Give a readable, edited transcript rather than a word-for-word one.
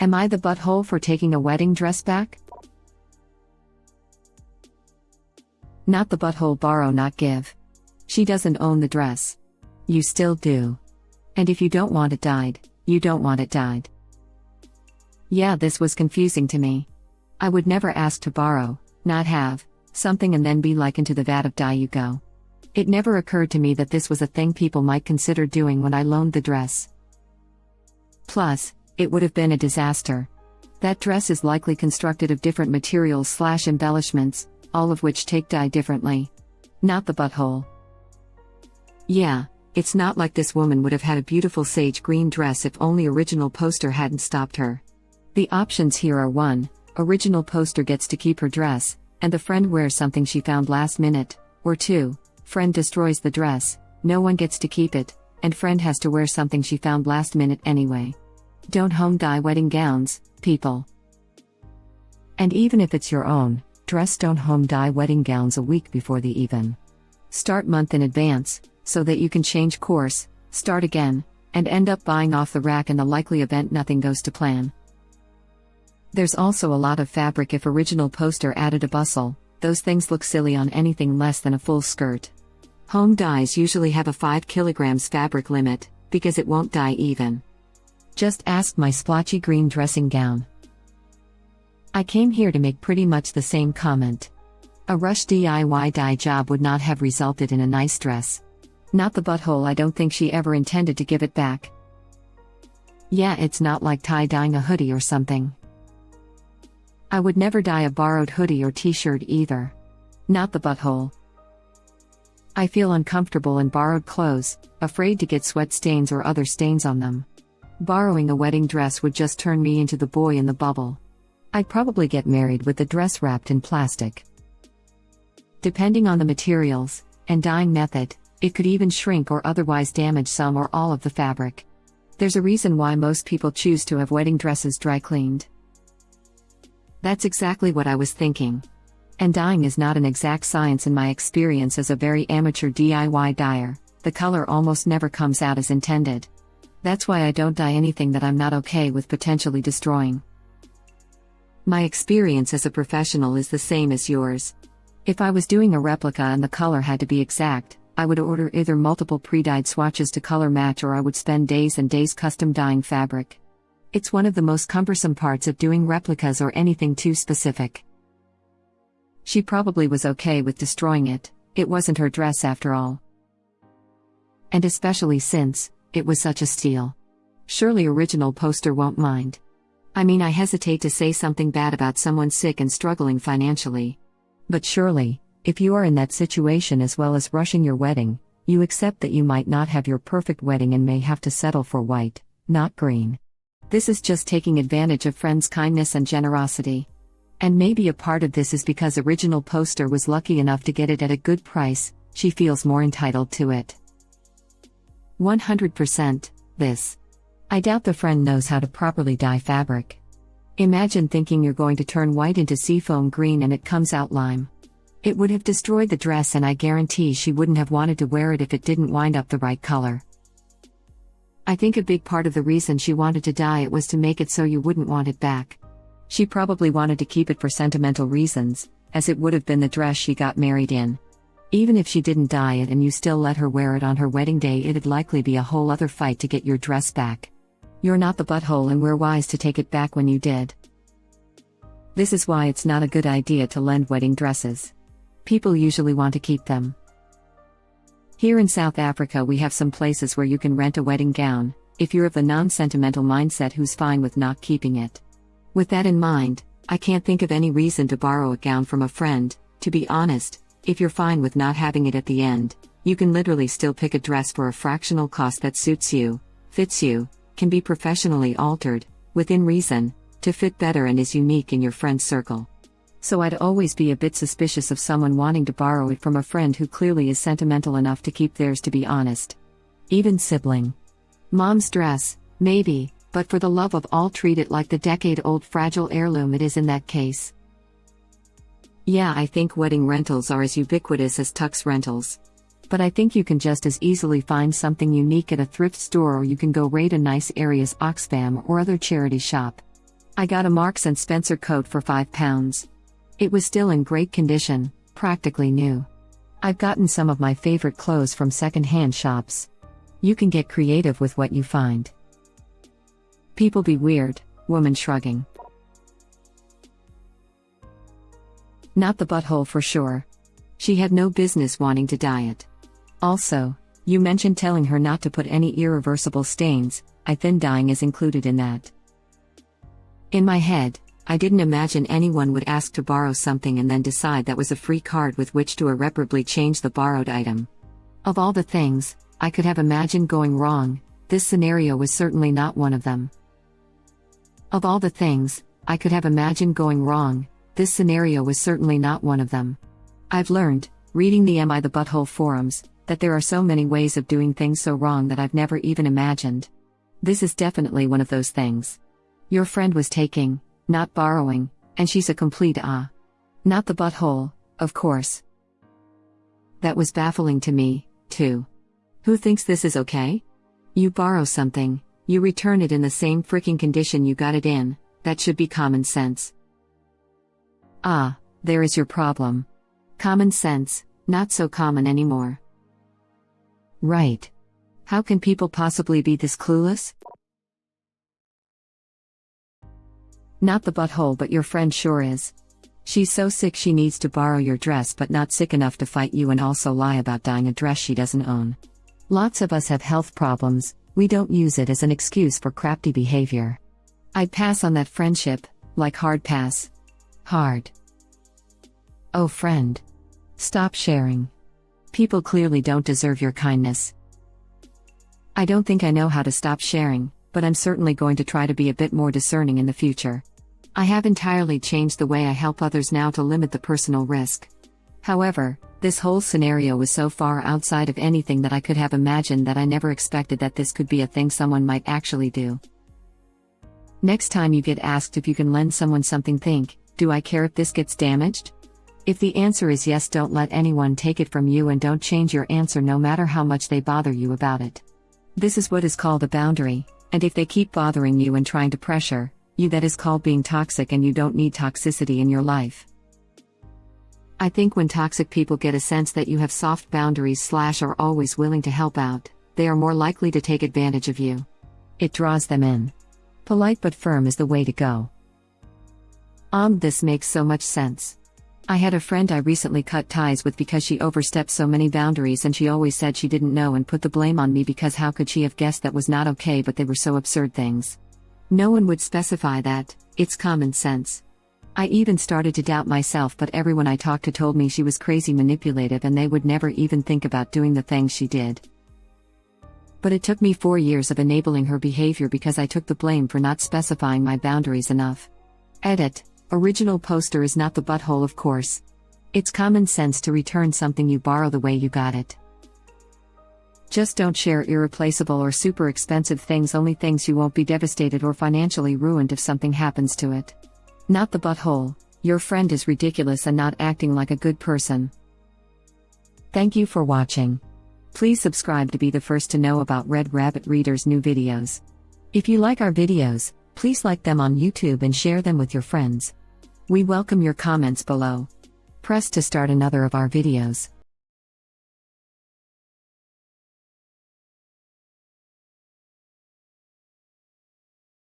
Am I the butthole for taking a wedding dress back? Not the butthole, borrow not give. She doesn't own the dress. You still do. And if you don't want it dyed, you don't want it dyed. Yeah, this was confusing to me. I would never ask to borrow, not have, something and then be like into the vat of dye you go. It never occurred to me that this was a thing people might consider doing when I loaned the dress. Plus, it would have been a disaster. That dress is likely constructed of different materials/embellishments, all of which take dye differently. Not the butthole. Yeah, it's not like this woman would have had a beautiful sage green dress if only original poster hadn't stopped her. The options here are 1, original poster gets to keep her dress, and the friend wears something she found last minute, or 2, friend destroys the dress, no one gets to keep it, and friend has to wear something she found last minute anyway. Don't home dye wedding gowns, people. And even if it's your own dress, don't home dye wedding gowns a week before the event. Start month in advance, so that you can change course, start again, and end up buying off the rack in the likely event nothing goes to plan. There's also a lot of fabric if original poster added a bustle, those things look silly on anything less than a full skirt. Home dyes usually have a 5 kilograms fabric limit, because it won't dye even. Just ask my splotchy green dressing gown. I came here to make pretty much the same comment. A rush DIY dye job would not have resulted in a nice dress. Not the butthole, I don't think she ever intended to give it back. Yeah, it's not like tie-dyeing a hoodie or something. I would never dye a borrowed hoodie or t-shirt either. Not the butthole. I feel uncomfortable in borrowed clothes, afraid to get sweat stains or other stains on them. Borrowing a wedding dress would just turn me into the boy in the bubble. I'd probably get married with the dress wrapped in plastic. Depending on the materials and dyeing method, it could even shrink or otherwise damage some or all of the fabric. There's a reason why most people choose to have wedding dresses dry cleaned. That's exactly what I was thinking. And dyeing is not an exact science in my experience as a very amateur DIY dyer. The color almost never comes out as intended. That's why I don't dye anything that I'm not okay with potentially destroying. My experience as a professional is the same as yours. If I was doing a replica and the color had to be exact, I would order either multiple pre-dyed swatches to color match, or I would spend days and days custom dyeing fabric. It's one of the most cumbersome parts of doing replicas or anything too specific. She probably was okay with destroying it. It wasn't her dress after all. And especially since it was such a steal. Surely original poster won't mind. I mean, I hesitate to say something bad about someone sick and struggling financially. But surely, if you are in that situation as well as rushing your wedding, you accept that you might not have your perfect wedding and may have to settle for white, not green. This is just taking advantage of friends' kindness and generosity. And maybe a part of this is because original poster was lucky enough to get it at a good price, she feels more entitled to it. 100%, this. I doubt the friend knows how to properly dye fabric. Imagine thinking you're going to turn white into seafoam green and it comes out lime. It would have destroyed the dress, and I guarantee she wouldn't have wanted to wear it if it didn't wind up the right color. I think a big part of the reason she wanted to dye it was to make it so you wouldn't want it back. She probably wanted to keep it for sentimental reasons, as it would have been the dress she got married in. Even if she didn't dye it and you still let her wear it on her wedding day, it'd likely be a whole other fight to get your dress back. You're not the butthole, and we're wise to take it back when you did. This is why it's not a good idea to lend wedding dresses. People usually want to keep them. Here in South Africa we have some places where you can rent a wedding gown, if you're of the non-sentimental mindset who's fine with not keeping it. With that in mind, I can't think of any reason to borrow a gown from a friend. To be honest, if you're fine with not having it at the end, you can literally still pick a dress for a fractional cost that suits you, fits you, can be professionally altered, within reason, to fit better and is unique in your friend's circle. So I'd always be a bit suspicious of someone wanting to borrow it from a friend who clearly is sentimental enough to keep theirs, to be honest. Even sibling. Mom's dress, maybe, but for the love of all, treat it like the decade-old fragile heirloom it is in that case. Yeah, I think wedding rentals are as ubiquitous as tux rentals. But I think you can just as easily find something unique at a thrift store, or you can go raid a nice area's Oxfam or other charity shop. I got a Marks and Spencer coat for £5. It was still in great condition, practically new. I've gotten some of my favorite clothes from second-hand shops. You can get creative with what you find. People be weird, woman shrugging. Not the butthole for sure. She had no business wanting to diet. Also, you mentioned telling her not to put any irreversible stains. I think dyeing is included in that. In my head, I didn't imagine anyone would ask to borrow something and then decide that was a free card with which to irreparably change the borrowed item. Of all the things I could have imagined going wrong, this scenario was certainly not one of them. Of all the things I could have imagined going wrong, this scenario was certainly not one of them. I've learned, reading the Am I the Butthole forums, that there are so many ways of doing things so wrong that I've never even imagined. This is definitely one of those things. Your friend was taking, not borrowing, and she's a complete not the butthole, of course. That was baffling to me, too. Who thinks this is okay? You borrow something, you return it in the same freaking condition you got it in, that should be common sense. There is your problem. Common sense, not so common anymore. Right. How can people possibly be this clueless? Not the butthole, but your friend sure is. She's so sick she needs to borrow your dress but not sick enough to fight you and also lie about dyeing a dress she doesn't own. Lots of us have health problems, we don't use it as an excuse for crafty behavior. I'd pass on that friendship, like hard pass. Hard. Oh friend. Stop sharing. People clearly don't deserve your kindness. I don't think I know how to stop sharing, but I'm certainly going to try to be a bit more discerning in the future. I have entirely changed the way I help others now to limit the personal risk. However, this whole scenario was so far outside of anything that I could have imagined that I never expected that this could be a thing someone might actually do. Next time you get asked if you can lend someone something, think, do I care if this gets damaged? If the answer is yes, don't let anyone take it from you and don't change your answer no matter how much they bother you about it. This is what is called a boundary, and if they keep bothering you and trying to pressure you, that is called being toxic, and you don't need toxicity in your life. I think when toxic people get a sense that you have soft boundaries / are always willing to help out, they are more likely to take advantage of you. It draws them in. Polite but firm is the way to go. This makes so much sense. I had a friend I recently cut ties with because she overstepped so many boundaries, and she always said she didn't know and put the blame on me because how could she have guessed that was not okay, but they were so absurd things. No one would specify that, it's common sense. I even started to doubt myself, but everyone I talked to told me she was crazy manipulative and they would never even think about doing the things she did. But it took me 4 years of enabling her behavior because I took the blame for not specifying my boundaries enough. Edit. Original poster is not the butthole, of course. It's common sense to return something you borrow the way you got it. Just don't share irreplaceable or super expensive things, only things you won't be devastated or financially ruined if something happens to it. Not the butthole, your friend is ridiculous and not acting like a good person. Thank you for watching. Please subscribe to be the first to know about Red Rabbit Reader's new videos. If you like our videos, please like them on YouTube and share them with your friends. We welcome your comments below. Press to start another of our videos.